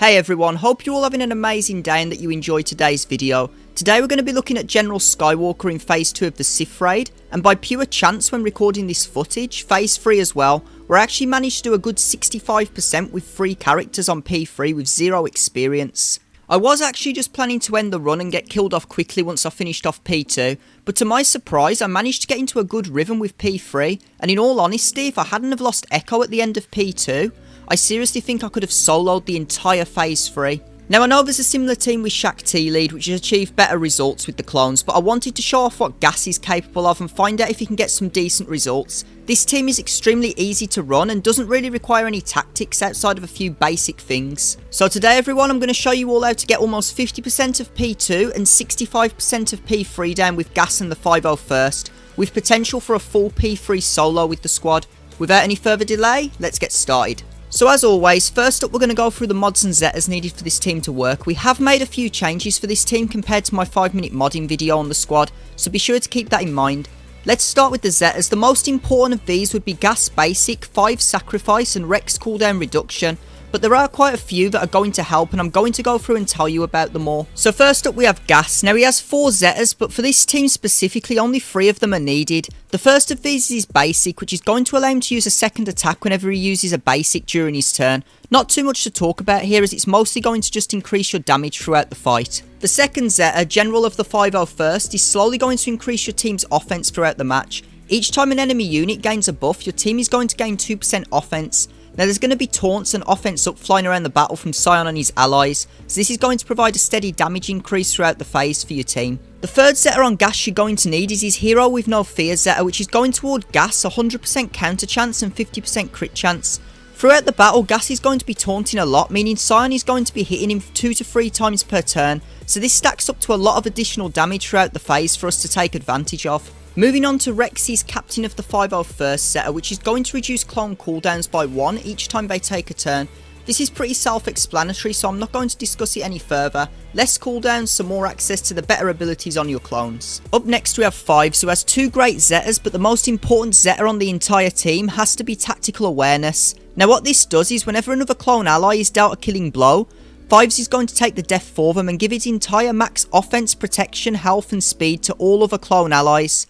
Hey everyone, hope you're all having an amazing day and that you enjoyed today's video. Today we're going to be looking at General Skywalker in Phase 2 of the Hsith raid, and by pure chance when recording this footage, Phase 3 as well, where I actually managed to do a good 65% with 3 characters on P3 with 0 experience. I was actually just planning to end the run and get killed off quickly once I finished off P2, but to my surprise I managed to get into a good rhythm with P3, and in all honesty, if I hadn't have lost Echo at the end of P2, I seriously think I could have soloed the entire Phase 3. Now I know there's a similar team with Shaq T-Lead which has achieved better results with the clones, but I wanted to show off what Gas is capable of and find out if he can get some decent results. This team is extremely easy to run and doesn't really require any tactics outside of a few basic things. So today everyone, I'm going to show you all how to get almost 50% of P2 and 65% of P3 down with Gas and the 501st, with potential for a full P3 solo with the squad. Without any further delay, let's get started. So as always, first up we're going to go through the mods and Zetas needed for this team to work. We have made a few changes for this team compared to my 5-minute modding video on the squad, so be sure to keep that in mind. Let's start with the Zetas. The most important of these would be Gas Basic, 5 Sacrifice and Rex cooldown reduction, but there are quite a few that are going to help and I'm going to go through and tell you about them all. So first up we have Gas. Now he has 4 Zetas, but for this team specifically only 3 of them are needed. The first of these is his basic, which is going to allow him to use a second attack whenever he uses a basic during his turn. Not too much to talk about here as it's mostly going to just increase your damage throughout the fight. The second Zeta, General of the 501st, is slowly going to increase your team's offense throughout the match. Each time an enemy unit gains a buff, your team is going to gain 2% offense. Now there's going to be taunts and offense up flying around the battle from Sion and his allies, so this is going to provide a steady damage increase throughout the phase for your team. The third Zeta on Gas you're going to need is his Hero with No Fear Zeta, which is going to award Gas 100% counter chance and 50% crit chance. Throughout the battle, Gas is going to be taunting a lot, meaning Sion is going to be hitting him 2 to 3 times per turn, so this stacks up to a lot of additional damage throughout the phase for us to take advantage of. Moving on to Rex's Captain of the 501st Zeta, which is going to reduce clone cooldowns by 1 each time they take a turn. This is pretty self-explanatory, so I'm not going to discuss it any further. Less cooldowns, so more access to the better abilities on your clones. Up next we have Fives, who has 2 great Zetas, but the most important Zeta on the entire team has to be Tactical Awareness. Now what this does is whenever another clone ally is dealt a killing blow, Fives is going to take the death for them and give its entire max offense, protection, health and speed to all other clone allies.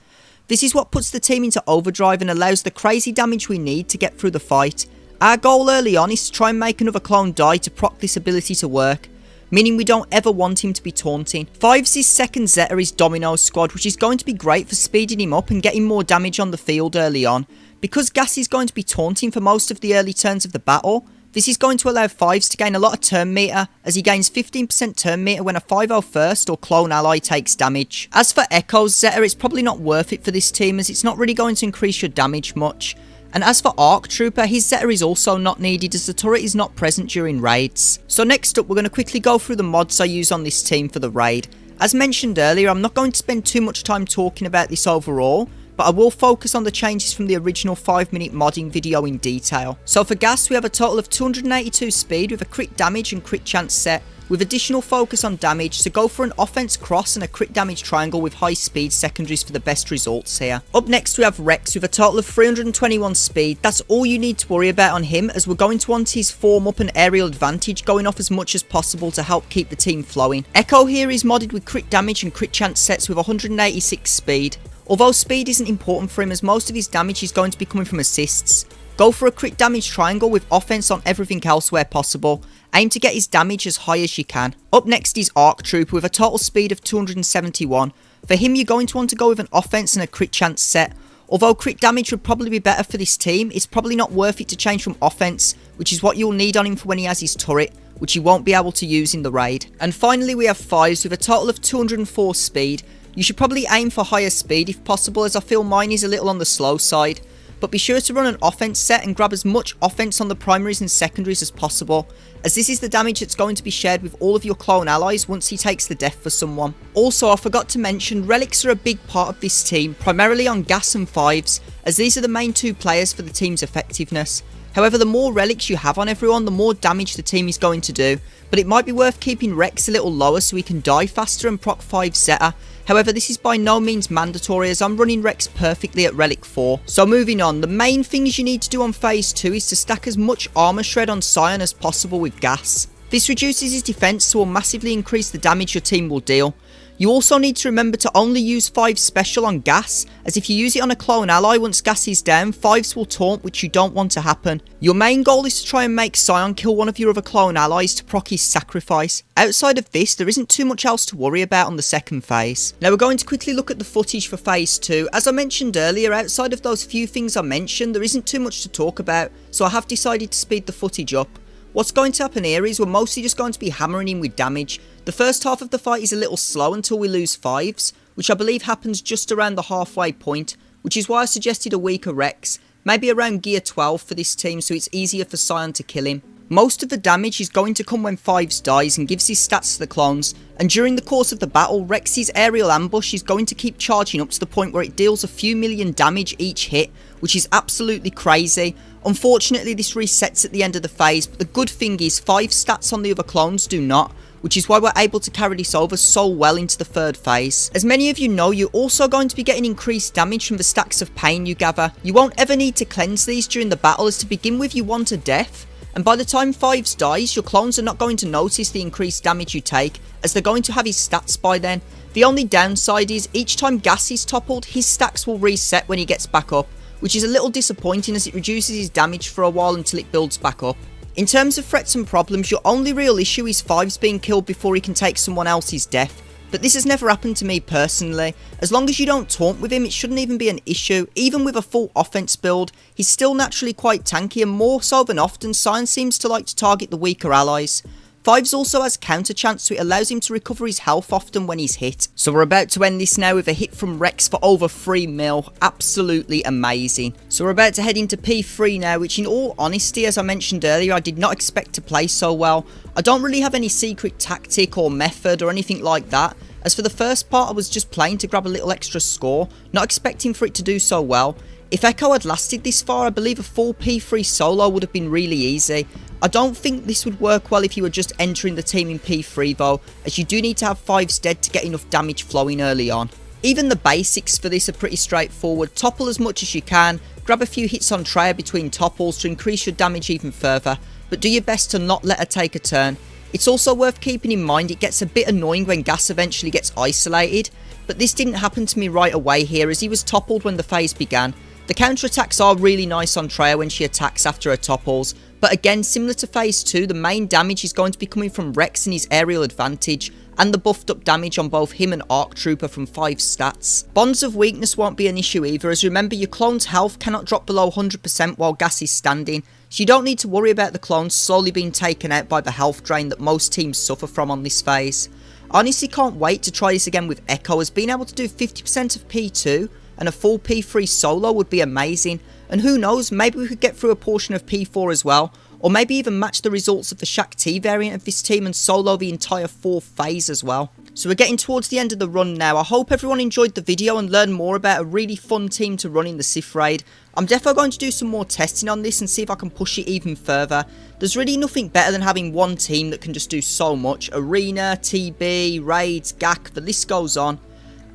This is what puts the team into overdrive and allows the crazy damage we need to get through the fight. Our goal early on is to try and make another clone die to proc this ability to work, meaning we don't ever want him to be taunting. Fives' second Zeta is Domino's Squad, which is going to be great for speeding him up and getting more damage on the field early on. Because Gas is going to be taunting for most of the early turns of the battle, this is going to allow Fives to gain a lot of turn meter, as he gains 15% turn meter when a 501st or clone ally takes damage. As for Echo's Zeta, it's probably not worth it for this team as it's not really going to increase your damage much. And as for Arc Trooper, his Zeta is also not needed as the turret is not present during raids. So next up we're going to quickly go through the mods I use on this team for the raid. As mentioned earlier, I'm not going to spend too much time talking about this overall, but I will focus on the changes from the original 5-minute modding video in detail. So for Gas we have a total of 282 speed with a crit damage and crit chance set, with additional focus on damage, so go for an offense cross and a crit damage triangle with high speed secondaries for the best results here. Up next we have Rex with a total of 321 speed. That's all you need to worry about on him, as we're going to want his form up and aerial advantage going off as much as possible to help keep the team flowing. Echo here is modded with crit damage and crit chance sets with 186 speed. Although speed isn't important for him as most of his damage is going to be coming from assists. Go for a crit damage triangle with offense on everything else where possible. Aim to get his damage as high as you can. Up next is Arc Trooper with a total speed of 271. For him you're going to want to go with an offense and a crit chance set. Although crit damage would probably be better for this team, it's probably not worth it to change from offense, which is what you'll need on him for when he has his turret, which you won't be able to use in the raid. And finally we have Fives with a total of 204 speed. You should probably aim for higher speed if possible, as I feel mine is a little on the slow side. But be sure to run an offense set and grab as much offense on the primaries and secondaries as possible, as this is the damage that's going to be shared with all of your clone allies once he takes the death for someone. Also, I forgot to mention, relics are a big part of this team, primarily on Gas and Fives, as these are the main 2 players for the team's effectiveness. However, the more relics you have on everyone, the more damage the team is going to do, but it might be worth keeping Rex a little lower so he can die faster and proc 5 Zeta. However, this is by no means mandatory as I'm running Rex perfectly at Relic 4. So moving on, the main things you need to do on Phase 2 is to stack as much armor shred on Sion as possible with Gas. This reduces his defense, so will massively increase the damage your team will deal. You also need to remember to only use 5 special on gas, as if you use it on a clone ally once gas is down, 5s will taunt, which you don't want to happen. Your main goal is to try and make Sion kill one of your other clone allies to proc his sacrifice. Outside of this, there isn't too much else to worry about on the second phase. Now we're going to quickly look at the footage for phase 2. As I mentioned earlier, outside of those few things I mentioned, there isn't too much to talk about, so I have decided to speed the footage up. What's going to happen here is we're mostly just going to be hammering him with damage. The first half of the fight is a little slow until we lose 5s, which I believe happens just around the halfway point, which is why I suggested a weaker Rex, maybe around gear 12 for this team so it's easier for Sion to kill him. Most of the damage is going to come when 5s dies and gives his stats to the clones, and during the course of the battle, Rex's aerial ambush is going to keep charging up to the point where it deals a few million damage each hit, which is absolutely crazy. Unfortunately, this resets at the end of the phase, but the good thing is 5 stats on the other clones do not, which is why we're able to carry this over so well into the third phase. As many of you know, you're also going to be getting increased damage from the stacks of pain you gather. You won't ever need to cleanse these during the battle, as to begin with you want a death, and by the time 5s dies, your clones are not going to notice the increased damage you take, as they're going to have his stats by then. The only downside is each time gas is toppled, his stacks will reset when he gets back up, which is a little disappointing as it reduces his damage for a while until it builds back up. In terms of threats and problems, your only real issue is 5s being killed before he can take someone else's death, but this has never happened to me personally. As long as you don't taunt with him, it shouldn't even be an issue. Even with a full offense build, he's still naturally quite tanky, and more so than often, Sion seems to like to target the weaker allies. 5s also has counter chance, so it allows him to recover his health often when he's hit. So we're about to end this now with a hit from Rex for over 3 mil. Absolutely amazing. So we're about to head into P3 now, which in all honesty, as I mentioned earlier, I did not expect to play so well. I don't really have any secret tactic or method or anything like that. As for the first part, I was just playing to grab a little extra score, not expecting for it to do so well. If Echo had lasted this far, I believe a full P3 solo would have been really easy. I don't think this would work well if you were just entering the team in P3 though, as you do need to have 5s dead to get enough damage flowing early on. Even the basics for this are pretty straightforward. Topple as much as you can, grab a few hits on Treya between topples to increase your damage even further, but do your best to not let her take a turn. It's also worth keeping in mind it gets a bit annoying when gas eventually gets isolated, but this didn't happen to me right away here as he was toppled when the phase began. The counter-attacks are really nice on Treya when she attacks after her topples, but again, similar to phase 2, the main damage is going to be coming from Rex and his aerial advantage, and the buffed up damage on both him and Arc Trooper from 5 stats. Bonds of weakness won't be an issue either, as remember your clone's health cannot drop below 100% while gas is standing, so you don't need to worry about the clones slowly being taken out by the health drain that most teams suffer from on this phase. I honestly can't wait to try this again with Echo, as being able to do 50% of P2 and a full P3 solo would be amazing, and who knows, maybe we could get through a portion of P4 as well, or maybe even match the results of the Shaq T variant of this team and solo the entire 4th phase as well. So we're getting towards the end of the run now. I hope everyone enjoyed the video and learned more about a really fun team to run in the Hsith raid. I'm definitely going to do some more testing on this and see if I can push it even further. There's really nothing better than having one team that can just do so much. Arena, TB, raids, GAC, the list goes on.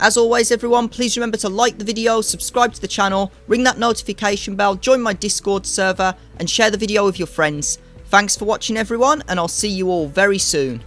As always everyone, please remember to like the video, subscribe to the channel, ring that notification bell, join my Discord server and share the video with your friends. Thanks for watching everyone, and I'll see you all very soon.